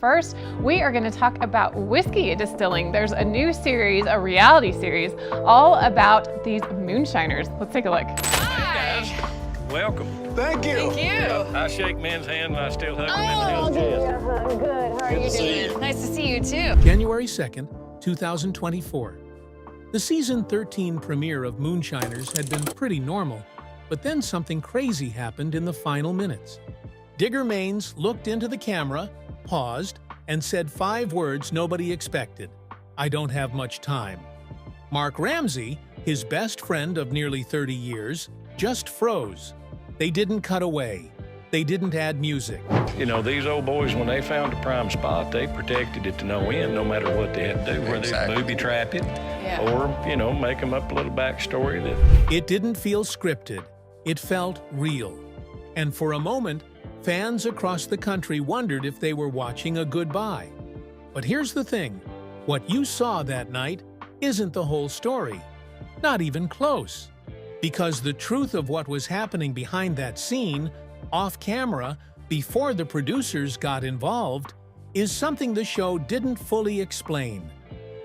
first, we are going to talk about whiskey distilling. There's a new series, a reality series, all about these moonshiners. Let's take a look. Hi. Hey guys, welcome. Thank you. Thank you. I shake men's hand and I still hug them in the chest. Good. How are you doing? Nice to see you too. January 2nd, 2024. The season 13 premiere of Moonshiners had been pretty normal, but then something crazy happened in the final minutes. Digger Maines looked into the camera, paused, and said 5 words nobody expected. "I don't have much time." Mark Ramsey, his best friend of nearly 30 years, just froze. They didn't cut away. They didn't add music. You know, these old boys, when they found a prime spot, they protected it to no end, no matter what they had to do, whether they booby trap it or, you know, make them up a little backstory that... It didn't feel scripted. It felt real. And for a moment, fans across the country wondered if they were watching a goodbye. But here's the thing. What you saw that night isn't the whole story. Not even close. Because the truth of what was happening behind that scene, off camera, before the producers got involved, is something the show didn't fully explain.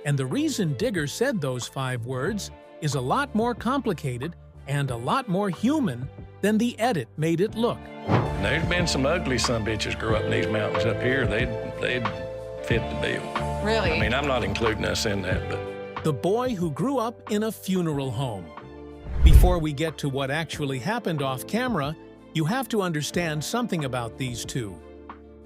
And the reason Digger said those 5 words is a lot more complicated and a lot more human than the edit made it look. There's been some ugly sumbitches grow up in these mountains up here. They'd fit the bill. Really? I mean, I'm not including us in that, but... The boy who grew up in a funeral home. Before we get to what actually happened off camera, you have to understand something about these two.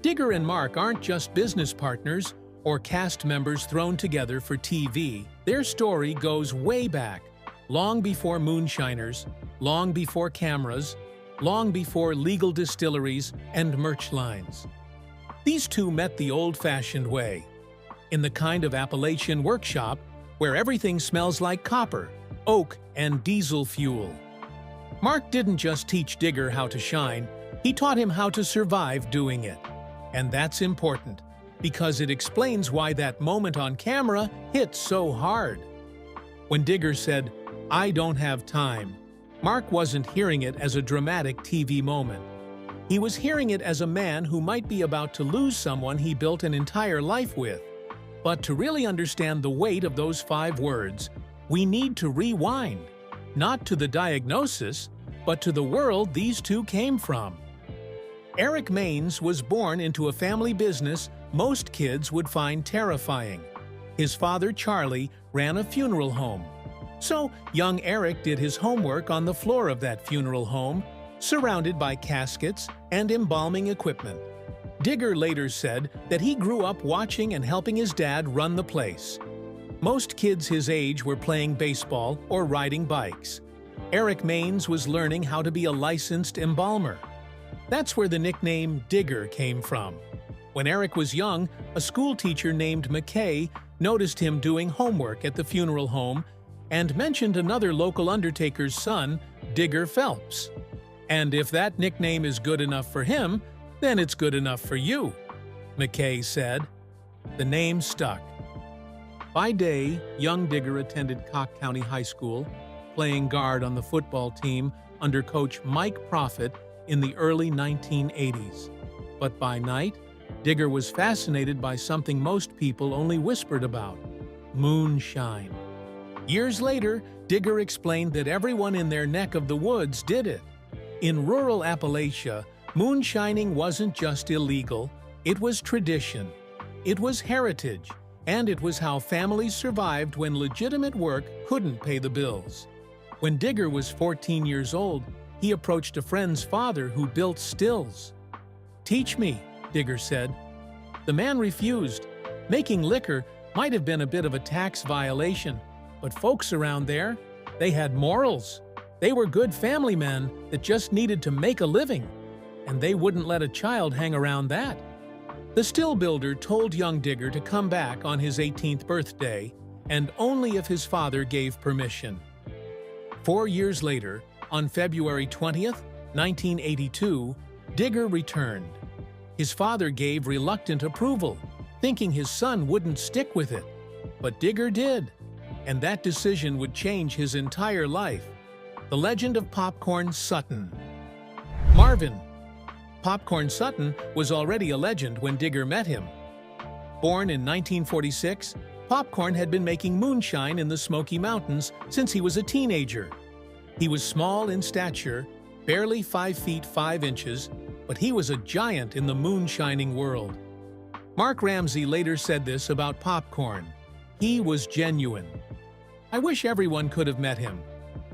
Digger and Mark aren't just business partners or cast members thrown together for TV. Their story goes way back, long before Moonshiners, long before cameras, long before legal distilleries and merch lines. These two met the old-fashioned way, in the kind of Appalachian workshop where everything smells like copper, oak, and diesel fuel. Mark didn't just teach Digger how to shine, he taught him how to survive doing it. And that's important, because it explains why that moment on camera hit so hard. When Digger said, "I don't have time," Mark wasn't hearing it as a dramatic TV moment. He was hearing it as a man who might be about to lose someone he built an entire life with. But to really understand the weight of those 5 words, we need to rewind, not to the diagnosis, but to the world these two came from. Eric Maines was born into a family business most kids would find terrifying. His father, Charlie, ran a funeral home. So young Eric did his homework on the floor of that funeral home, surrounded by caskets and embalming equipment. Digger later said that he grew up watching and helping his dad run the place. Most kids his age were playing baseball or riding bikes. Eric Maines was learning how to be a licensed embalmer. That's where the nickname Digger came from. When Eric was young, a school teacher named McKay noticed him doing homework at the funeral home and mentioned another local undertaker's son, Digger Phelps. And if that nickname is good enough for him, then it's good enough for you, McKay said. The name stuck. By day, young Digger attended Cock County High School, playing guard on the football team under coach Mike Profit in the early 1980s. But by night, Digger was fascinated by something most people only whispered about: moonshine. Years later, Digger explained that everyone in their neck of the woods did it. In rural Appalachia, moonshining wasn't just illegal, it was tradition. It was heritage, and it was how families survived when legitimate work couldn't pay the bills. When Digger was 14 years old, he approached a friend's father who built stills. "Teach me," Digger said. The man refused. Making liquor might have been a bit of a tax violation, but folks around there, they had morals. They were good family men that just needed to make a living, and they wouldn't let a child hang around that. The still builder told young Digger to come back on his 18th birthday, and only if his father gave permission. 4 years later, on February 20th, 1982, Digger returned. His father gave reluctant approval, thinking his son wouldn't stick with it. But Digger did, and that decision would change his entire life. The legend of Popcorn Sutton. Marvin. Popcorn Sutton was already a legend when Digger met him. Born in 1946, Popcorn had been making moonshine in the Smoky Mountains since he was a teenager. He was small in stature, barely 5 feet 5 inches, but he was a giant in the moonshining world. Mark Ramsey later said this about Popcorn: "He was genuine." I wish everyone could have met him.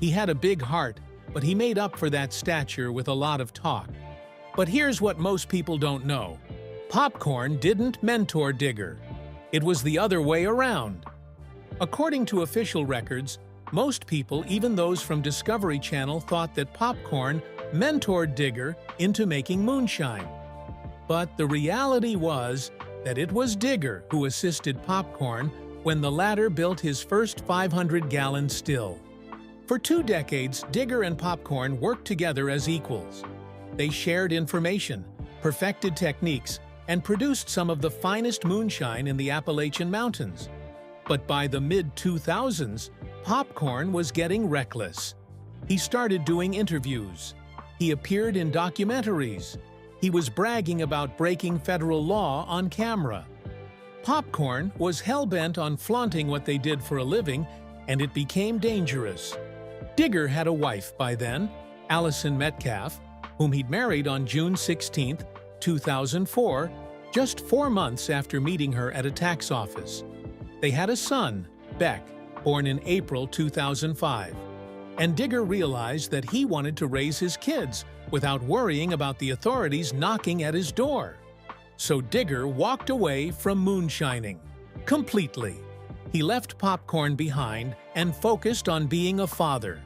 He had a big heart, but he made up for that stature with a lot of talk. But here's what most people don't know. Popcorn didn't mentor Digger. It was the other way around. According to official records, most people, even those from Discovery Channel, thought that Popcorn mentored Digger into making moonshine. But the reality was that it was Digger who assisted Popcorn when the latter built his first 500-gallon still. For 2 decades, Digger and Popcorn worked together as equals. They shared information, perfected techniques, and produced some of the finest moonshine in the Appalachian Mountains. But by the mid-2000s, Popcorn was getting reckless. He started doing interviews. He appeared in documentaries. He was bragging about breaking federal law on camera. Popcorn was hell-bent on flaunting what they did for a living, and it became dangerous. Digger had a wife by then, Allison Metcalf, whom he'd married on June 16, 2004, just 4 months after meeting her at a tax office. They had a son, Beck, born in April 2005. And Digger realized that he wanted to raise his kids without worrying about the authorities knocking at his door. So Digger walked away from moonshining. Completely. He left Popcorn behind and focused on being a father.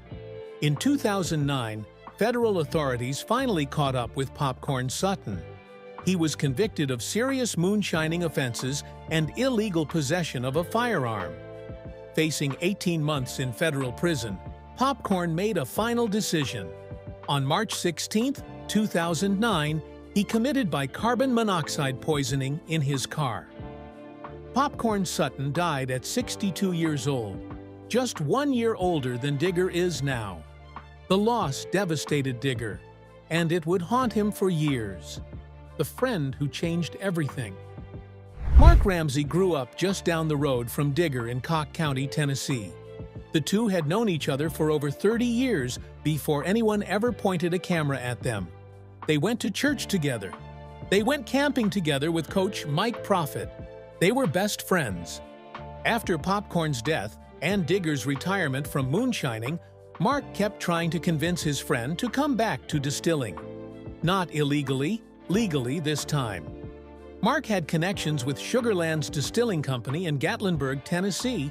In 2009, federal authorities finally caught up with Popcorn Sutton. He was convicted of serious moonshining offenses and illegal possession of a firearm. Facing 18 months in federal prison, Popcorn made a final decision. On March 16, 2009, he committed carbon monoxide poisoning in his car. Popcorn Sutton died at 62 years old, just 1 year older than Digger is now. The loss devastated Digger, and it would haunt him for years. The friend who changed everything. Mark Ramsey grew up just down the road from Digger in Cocke County, Tennessee. The two had known each other for over 30 years before anyone ever pointed a camera at them. They went to church together. They went camping together with Coach Mike Profit. They were best friends. After Popcorn's death and Digger's retirement from moonshining, Mark kept trying to convince his friend to come back to distilling. Not illegally, legally this time. Mark had connections with Sugarland's Distilling Company in Gatlinburg, Tennessee,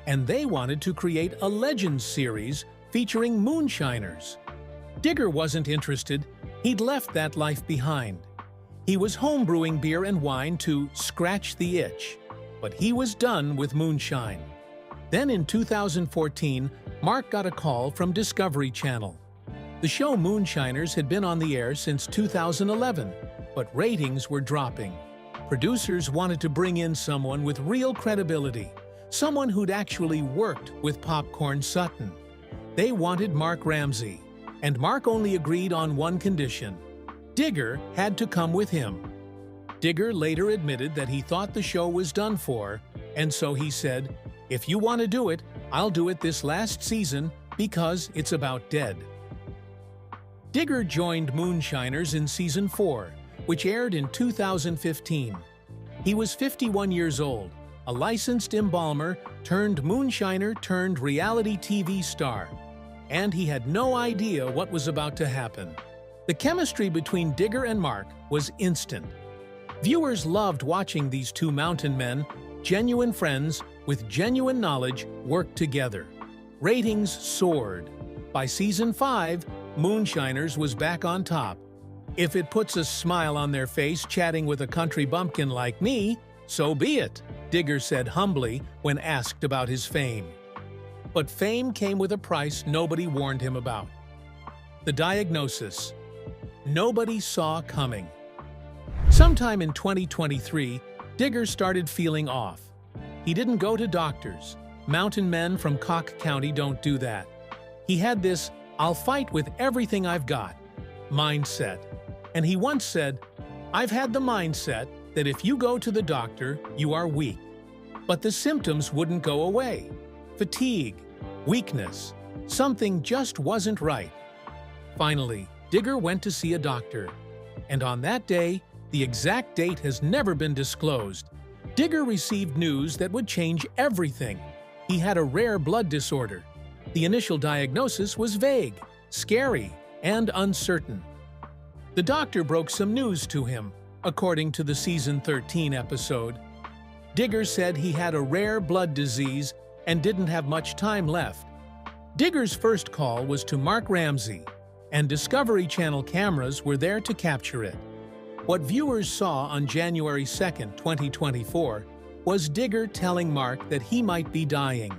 and they wanted to create a Legends series featuring moonshiners. Digger wasn't interested. He'd left that life behind. He was homebrewing beer and wine to scratch the itch, but he was done with moonshine. Then in 2014, Mark got a call from Discovery Channel. The show Moonshiners had been on the air since 2011, but ratings were dropping. Producers wanted to bring in someone with real credibility, someone who'd actually worked with Popcorn Sutton. They wanted Mark Ramsey, and Mark only agreed on one condition. Digger had to come with him. Digger later admitted that he thought the show was done for, and so he said, "If you want to do it, I'll do it this last season because it's about dead." Digger joined Moonshiners in Season 4, which aired in 2015. He was 51 years old, a licensed embalmer turned moonshiner turned reality TV star, and he had no idea what was about to happen. The chemistry between Digger and Mark was instant. Viewers loved watching these two mountain men, genuine friends with genuine knowledge, work together. Ratings soared. By Season 5, Moonshiners was back on top. If it puts a smile on their face chatting with a country bumpkin like me, so be it, Digger said humbly when asked about his fame. But fame came with a price nobody warned him about. The diagnosis. Nobody saw coming. Sometime in 2023, Digger started feeling off. He didn't go to doctors. Mountain men from Cocke County don't do that. He had this "I'll fight with everything I've got" mindset. And he once said, "I've had the mindset, that if you go to the doctor, you are weak. But the symptoms wouldn't go away. Fatigue, weakness, something just wasn't right. Finally, Digger went to see a doctor. And on that day, the exact date has never been disclosed, Digger received news that would change everything. He had a rare blood disorder. The initial diagnosis was vague, scary, and uncertain. The doctor broke some news to him, according to the season 13 episode. Digger said he had a rare blood disease and didn't have much time left. Digger's first call was to Mark Ramsey, and Discovery Channel cameras were there to capture it. What viewers saw on January 2, 2024, was Digger telling Mark that he might be dying.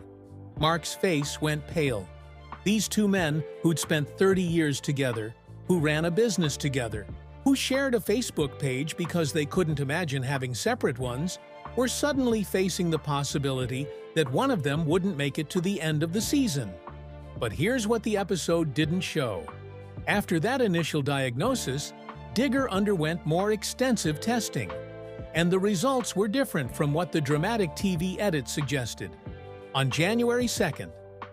Mark's face went pale. These two men, who'd spent 30 years together, who ran a business together, who shared a Facebook page because they couldn't imagine having separate ones, were suddenly facing the possibility that one of them wouldn't make it to the end of the season. But here's what the episode didn't show. After that initial diagnosis, Digger underwent more extensive testing, and the results were different from what the dramatic TV edit suggested. On January 2,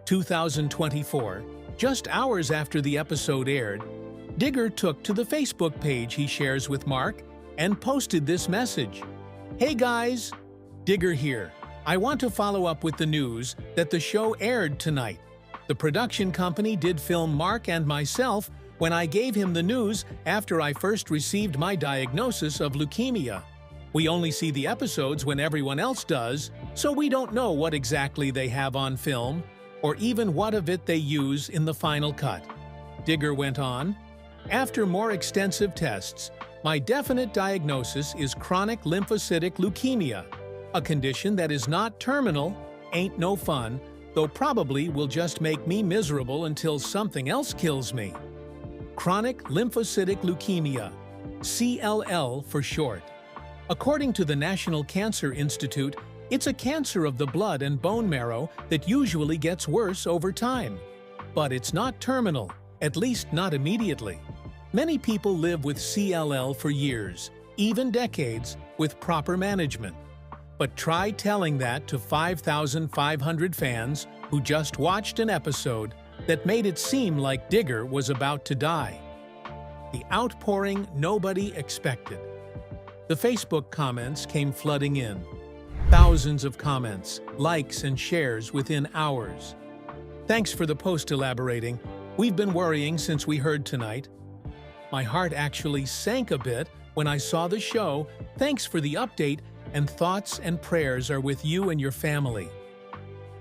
2024, just hours after the episode aired, Digger took to the Facebook page he shares with Mark and posted this message. "Hey guys, Digger here. I want to follow up with the news that the show aired tonight. The production company did film Mark and myself when I gave him the news after I first received my diagnosis of leukemia. We only see the episodes when everyone else does, so we don't know what exactly they have on film, or even what of it they use in the final cut." Digger went on, "After more extensive tests, my definite diagnosis is chronic lymphocytic leukemia, a condition that is not terminal, ain't no fun, though probably will just make me miserable until something else kills me. Chronic lymphocytic leukemia, CLL for short. According to the National Cancer Institute, it's a cancer of the blood and bone marrow that usually gets worse over time. But it's not terminal, at least not immediately. Many people live with CLL for years, even decades, with proper management. But try telling that to 5,500 fans who just watched an episode that made it seem like Digger was about to die. The outpouring nobody expected. The Facebook comments came flooding in. Thousands of comments, likes, and shares within hours. Thanks for the post elaborating. We've been worrying since we heard tonight. My heart actually sank a bit when I saw the show. Thanks for the update, and thoughts and prayers are with you and your family.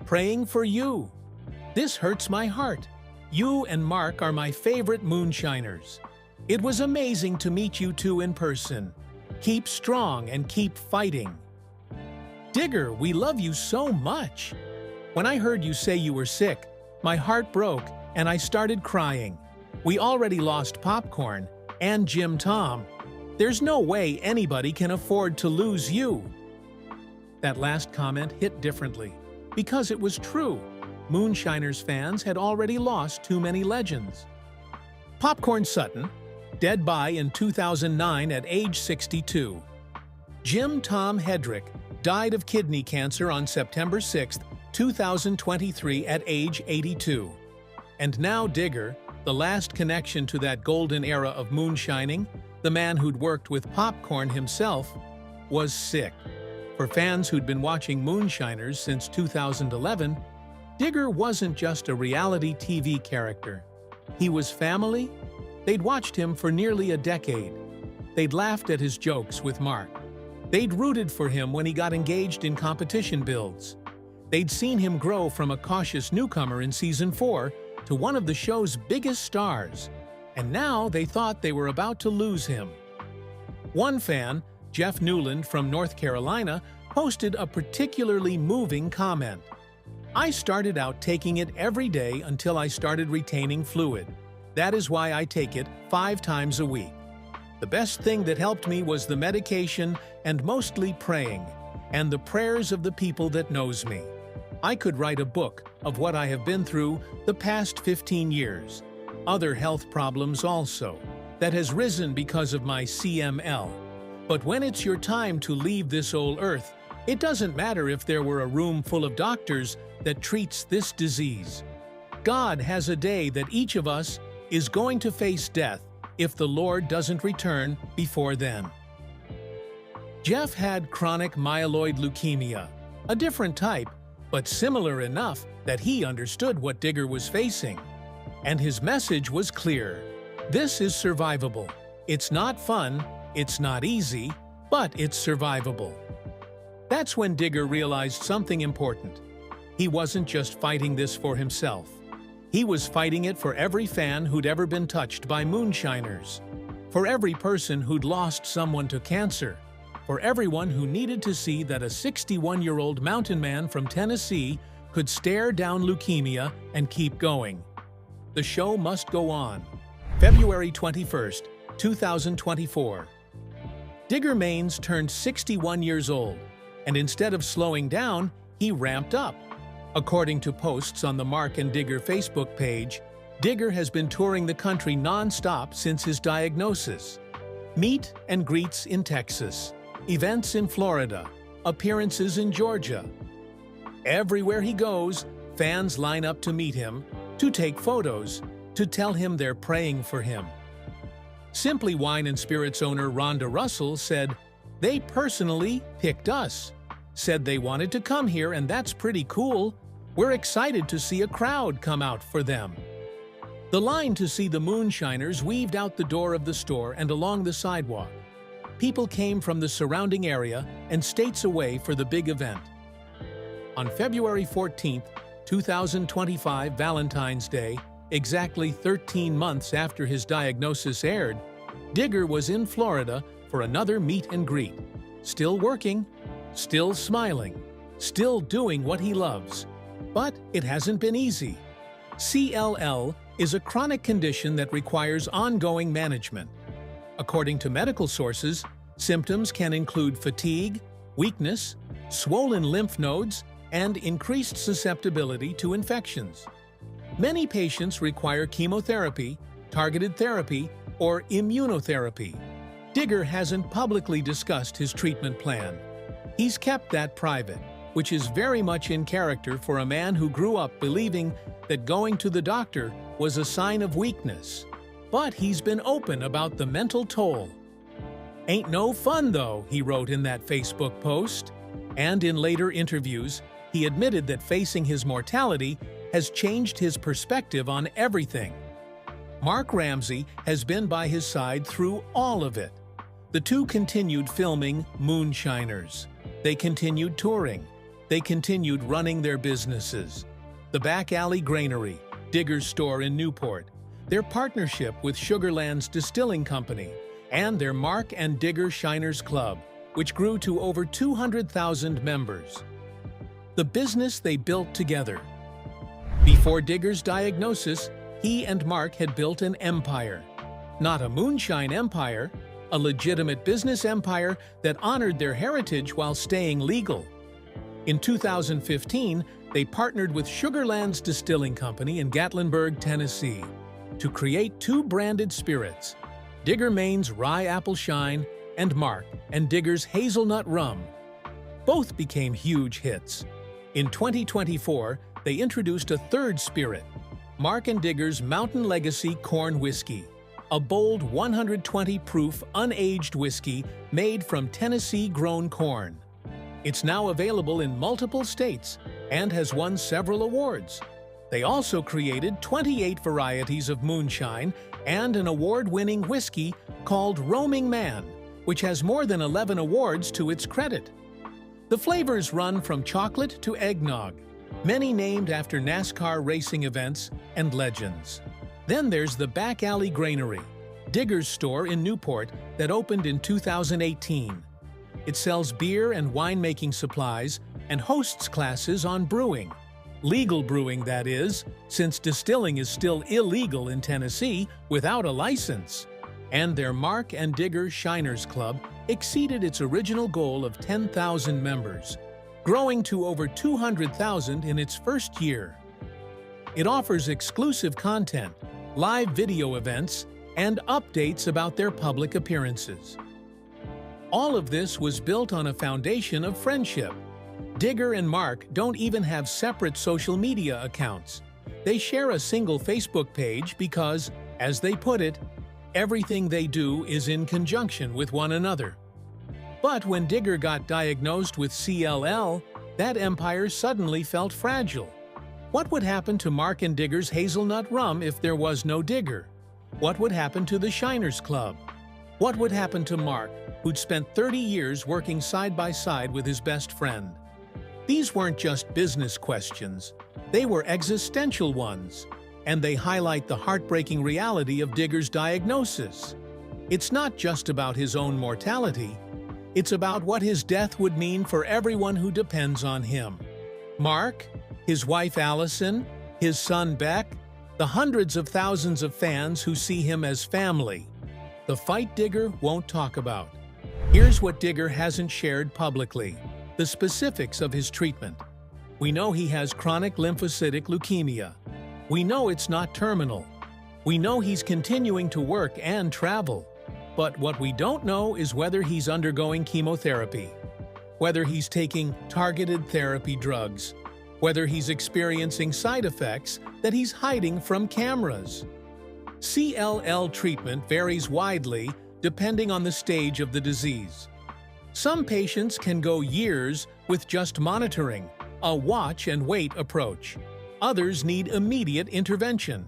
Praying for you. This hurts my heart. You and Mark are my favorite Moonshiners. It was amazing to meet you two in person. Keep strong and keep fighting. Digger, we love you so much. When I heard you say you were sick, my heart broke and I started crying. We already lost Popcorn and Jim Tom. There's no way anybody can afford to lose you." That last comment hit differently, because it was true. Moonshiners fans had already lost too many legends. Popcorn Sutton, dead by in 2009 at age 62. Jim Tom Hedrick died of kidney cancer on September 6, 2023 at age 82. And now Digger, the last connection to that golden era of moonshining, the man who'd worked with Popcorn himself, was sick. For fans who'd been watching Moonshiners since 2011, Digger wasn't just a reality TV character. He was family. They'd watched him for nearly a decade. They'd laughed at his jokes with Mark. They'd rooted for him when he got engaged in competition builds. They'd seen him grow from a cautious newcomer in Season 4 to one of the show's biggest stars. And now they thought they were about to lose him. One fan, Jeff Newland from North Carolina, posted a particularly moving comment. "I started out taking it every day until I started retaining fluid. That is why I take it 5 times a week. The best thing that helped me was the medication and mostly praying, and the prayers of the people that knows me. I could write a book of what I have been through the past 15 years. Other health problems also, that has risen because of my CML. But when it's your time to leave this old earth, it doesn't matter if there were a room full of doctors that treats this disease. God has a day that each of us is going to face death if the Lord doesn't return before then. Jeff had chronic myeloid leukemia, a different type, but similar enough that he understood what Digger was facing. And his message was clear. This is survivable. It's not fun, it's not easy, but it's survivable. That's when Digger realized something important. He wasn't just fighting this for himself. He was fighting it for every fan who'd ever been touched by Moonshiners, for every person who'd lost someone to cancer, for everyone who needed to see that a 61-year-old mountain man from Tennessee could stare down leukemia and keep going. The show must go on. February 21st, 2024. Digger Maines turned 61 years old, and instead of slowing down, he ramped up. According to posts on the Mark and Digger Facebook page, Digger has been touring the country non-stop since his diagnosis. Meet and greets in Texas, events in Florida, appearances in Georgia. Everywhere he goes, fans line up to meet him, to take photos, to tell him they're praying for him. Simply Wine and Spirits owner Rhonda Russell said, "They personally picked us. Said they wanted to come here, and that's pretty cool. We're excited to see a crowd come out for them." The line to see the Moonshiners weaved out the door of the store and along the sidewalk. People came from the surrounding area and states away for the big event. On February 14, 2025, Valentine's Day, exactly 13 months after his diagnosis aired, Digger was in Florida for another meet and greet. Still working, still smiling, still doing what he loves. But it hasn't been easy. CLL is a chronic condition that requires ongoing management. According to medical sources, symptoms can include fatigue, weakness, swollen lymph nodes, and increased susceptibility to infections. Many patients require chemotherapy, targeted therapy, or immunotherapy. Digger hasn't publicly discussed his treatment plan. He's kept that private, which is very much in character for a man who grew up believing that going to the doctor was a sign of weakness. But he's been open about the mental toll. "Ain't no fun, though," he wrote in that Facebook post. And in later interviews, he admitted that facing his mortality has changed his perspective on everything. Mark Ramsey has been by his side through all of it. The two continued filming Moonshiners. They continued touring. They continued running their businesses. The Back Alley Granary, Digger's store in Newport, their partnership with Sugarland's Distilling Company, and their Mark and Digger Shiners Club, which grew to over 200,000 members. The business they built together. Before Digger's diagnosis, he and Mark had built an empire. Not a moonshine empire, a legitimate business empire that honored their heritage while staying legal. In 2015, they partnered with Sugarland's Distilling Company in Gatlinburg, Tennessee, to create two branded spirits, Digger Maines Rye Apple Shine and Mark and Digger's Hazelnut Rum. Both became huge hits. In 2024, they introduced a third spirit, Mark and Digger's Mountain Legacy Corn Whiskey, a bold 120-proof unaged whiskey made from Tennessee-grown corn. It's now available in multiple states and has won several awards. They also created 28 varieties of moonshine and an award-winning whiskey called Roaming Man, which has more than 11 awards to its credit. The flavors run from chocolate to eggnog, many named after NASCAR racing events and legends. Then there's the Back Alley Granary, Digger's store in Newport that opened in 2018. It sells beer and winemaking supplies and hosts classes on brewing. Legal brewing, that is, since distilling is still illegal in Tennessee without a license. And their Mark and Digger Shiners Club exceeded its original goal of 10,000 members, growing to over 200,000 in its first year. It offers exclusive content, live video events, and updates about their public appearances. All of this was built on a foundation of friendship. Digger and Mark don't even have separate social media accounts. They share a single Facebook page because, as they put it, everything they do is in conjunction with one another. But when Digger got diagnosed with CLL, that empire suddenly felt fragile. What would happen to Mark and Digger's hazelnut rum if there was no Digger? What would happen to the Shiners Club? What would happen to Mark, who'd spent 30 years working side by side with his best friend? These weren't just business questions. They were existential ones, and they highlight the heartbreaking reality of Digger's diagnosis. It's not just about his own mortality. It's about what his death would mean for everyone who depends on him. Mark, his wife Allison, his son Beck, the hundreds of thousands of fans who see him as family. The fight Digger won't talk about. Here's what Digger hasn't shared publicly: the specifics of his treatment. We know he has chronic lymphocytic leukemia. We know it's not terminal. We know he's continuing to work and travel. But what we don't know is whether he's undergoing chemotherapy, whether he's taking targeted therapy drugs, whether he's experiencing side effects that he's hiding from cameras. CLL treatment varies widely depending on the stage of the disease. Some patients can go years with just monitoring, a watch-and-wait approach. Others need immediate intervention.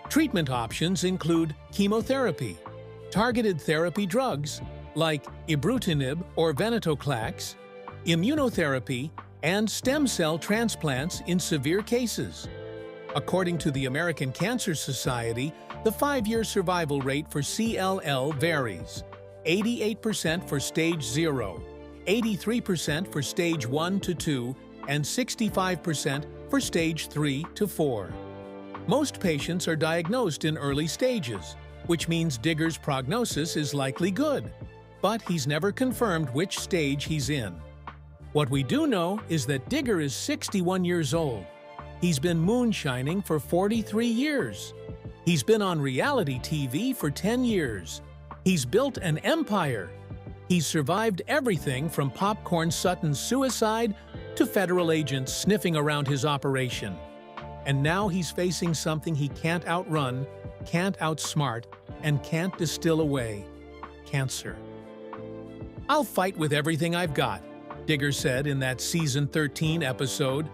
Treatment options include chemotherapy, targeted therapy drugs like ibrutinib or venetoclax, immunotherapy, and stem cell transplants in severe cases. According to the American Cancer Society, the 5-year survival rate for CLL varies: 88% for stage 0, 83% for stage 1 to 2, and 65% for stage 3 to 4. Most patients are diagnosed in early stages, which means Digger's prognosis is likely good, but he's never confirmed which stage he's in. What we do know is that Digger is 61 years old. He's been moonshining for 43 years. He's been on reality TV for 10 years. He's built an empire. He's survived everything from Popcorn Sutton's suicide to federal agents sniffing around his operation. And now he's facing something he can't outrun, can't outsmart, and can't distill away: cancer. "I'll fight with everything I've got," Digger said in that season 13 episode.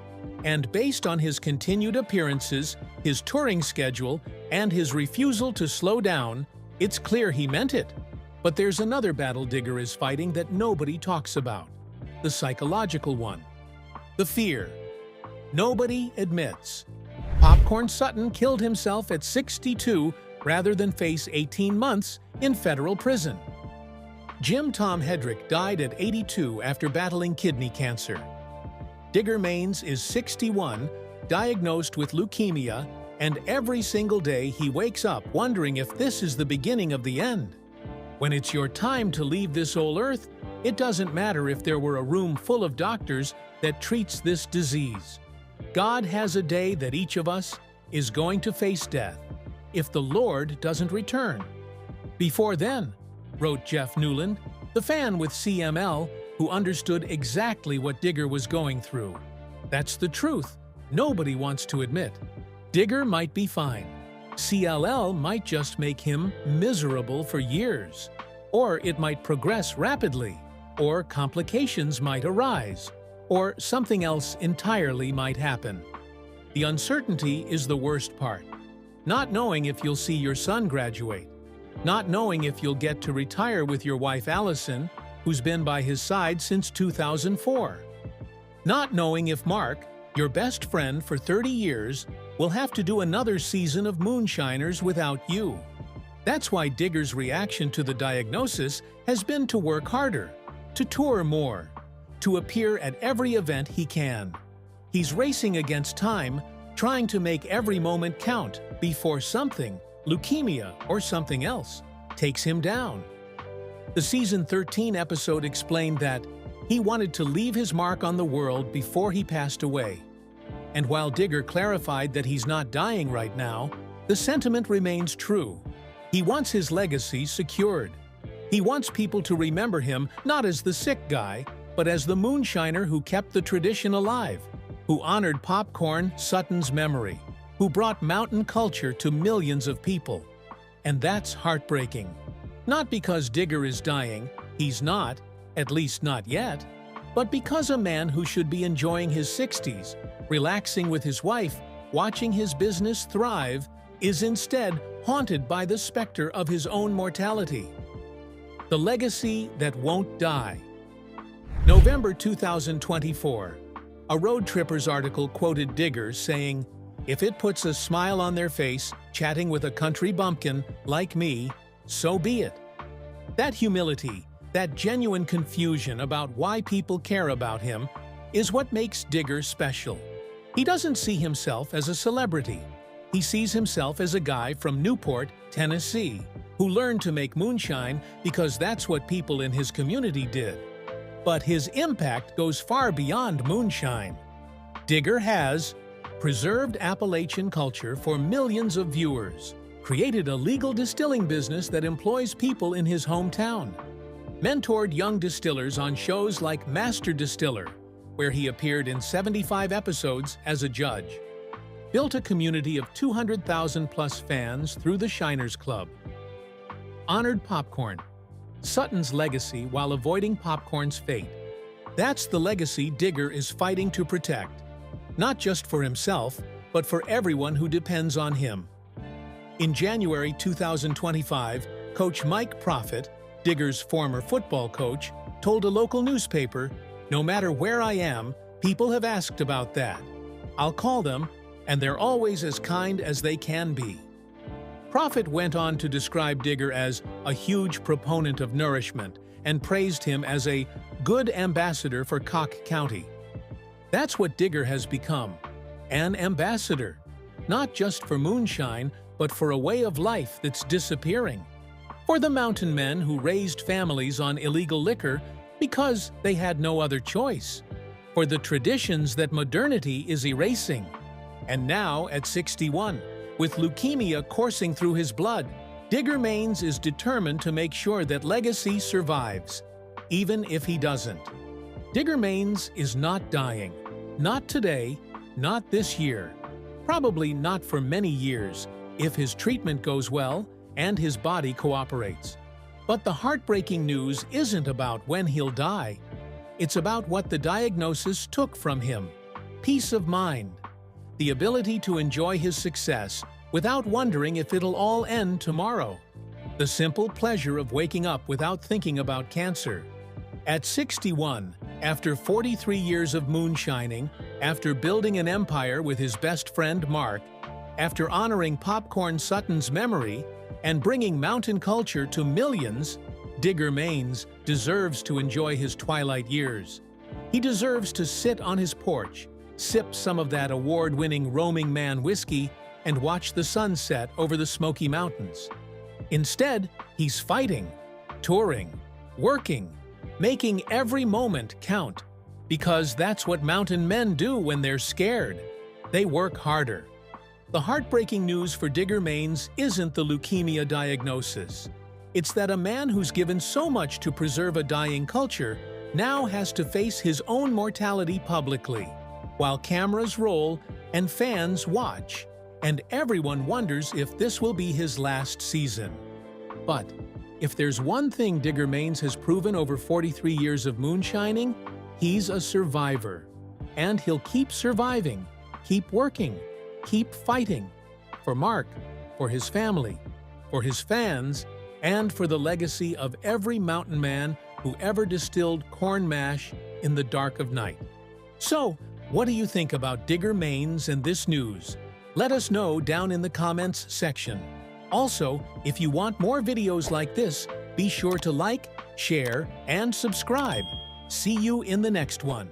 And based on his continued appearances, his touring schedule, and his refusal to slow down, it's clear he meant it. But there's another battle Digger is fighting that nobody talks about: the psychological one. The fear. Nobody admits. Popcorn Sutton killed himself at 62 rather than face 18 months in federal prison. Jim Tom Hedrick died at 82 after battling kidney cancer. Digger Maines is 61, diagnosed with leukemia, and every single day he wakes up wondering if this is the beginning of the end. When it's your time to leave this old earth, it doesn't matter if there were a room full of doctors that treats this disease. God has a day that each of us is going to face death, if the Lord doesn't return. "Before then," wrote Jeff Newland, the fan with CML, who understood exactly what Digger was going through. That's the truth nobody wants to admit. Digger might be fine. CLL might just make him miserable for years. Or it might progress rapidly. Or complications might arise. Or something else entirely might happen. The uncertainty is the worst part. Not knowing if you'll see your son graduate. Not knowing if you'll get to retire with your wife Allison, who's been by his side since 2004. Not knowing if Mark, your best friend for 30 years, will have to do another season of Moonshiners without you. That's why Digger's reaction to the diagnosis has been to work harder, to tour more, to appear at every event he can. He's racing against time, trying to make every moment count before something, leukemia or something else, takes him down. The season 13 episode explained that he wanted to leave his mark on the world before he passed away. And while Digger clarified that he's not dying right now, the sentiment remains true. He wants his legacy secured. He wants people to remember him not as the sick guy, but as the moonshiner who kept the tradition alive, who honored Popcorn Sutton's memory, who brought mountain culture to millions of people. And that's heartbreaking. Not because Digger is dying, he's not, at least not yet, but because a man who should be enjoying his 60s, relaxing with his wife, watching his business thrive, is instead haunted by the specter of his own mortality. The legacy that won't die. November 2024. A Road Trippers article quoted Digger saying, "If it puts a smile on their face, chatting with a country bumpkin like me, so be it." That humility, that genuine confusion about why people care about him, is what makes Digger special. He doesn't see himself as a celebrity. He sees himself as a guy from Newport, Tennessee, who learned to make moonshine because that's what people in his community did. But his impact goes far beyond moonshine. Digger has preserved Appalachian culture for millions of viewers, created a legal distilling business that employs people in his hometown, mentored young distillers on shows like Master Distiller, where he appeared in 75 episodes as a judge, built a community of 200,000-plus fans through the Shiners Club, honored Popcorn Sutton's legacy while avoiding Popcorn's fate. That's the legacy Digger is fighting to protect, not just for himself, but for everyone who depends on him. In January 2025, Coach Mike Profit, Digger's former football coach, told a local newspaper, "No matter where I am, people have asked about that. I'll call them, and they're always as kind as they can be." Profit went on to describe Digger as a huge proponent of nourishment and praised him as a good ambassador for Cock County. That's what Digger has become, an ambassador, not just for moonshine, but for a way of life that's disappearing. For the mountain men who raised families on illegal liquor because they had no other choice. For the traditions that modernity is erasing. And now, at 61, with leukemia coursing through his blood, Digger Maines is determined to make sure that legacy survives, even if he doesn't. Digger Maines is not dying. Not today, not this year. Probably not for many years, if his treatment goes well and his body cooperates. But the heartbreaking news isn't about when he'll die. It's about what the diagnosis took from him. Peace of mind. The ability to enjoy his success without wondering if it'll all end tomorrow. The simple pleasure of waking up without thinking about cancer. At 61, after 43 years of moonshining, after building an empire with his best friend Mark, after honoring Popcorn Sutton's memory and bringing mountain culture to millions, Digger Maines deserves to enjoy his twilight years. He deserves to sit on his porch, sip some of that award-winning Roaming Man whiskey, and watch the sun set over the Smoky Mountains. Instead, he's fighting, touring, working, making every moment count, because that's what mountain men do when they're scared. They work harder. The heartbreaking news for Digger Maines isn't the leukemia diagnosis. It's that a man who's given so much to preserve a dying culture now has to face his own mortality publicly, while cameras roll and fans watch, and everyone wonders if this will be his last season. But if there's one thing Digger Maines has proven over 43 years of moonshining, he's a survivor. And he'll keep surviving, keep working, keep fighting. For Mark, for his family, for his fans, and for the legacy of every mountain man who ever distilled corn mash in the dark of night. So, what do you think about Digger Maines and this news? Let us know down in the comments section. Also, if you want more videos like this, be sure to like, share, and subscribe. See you in the next one.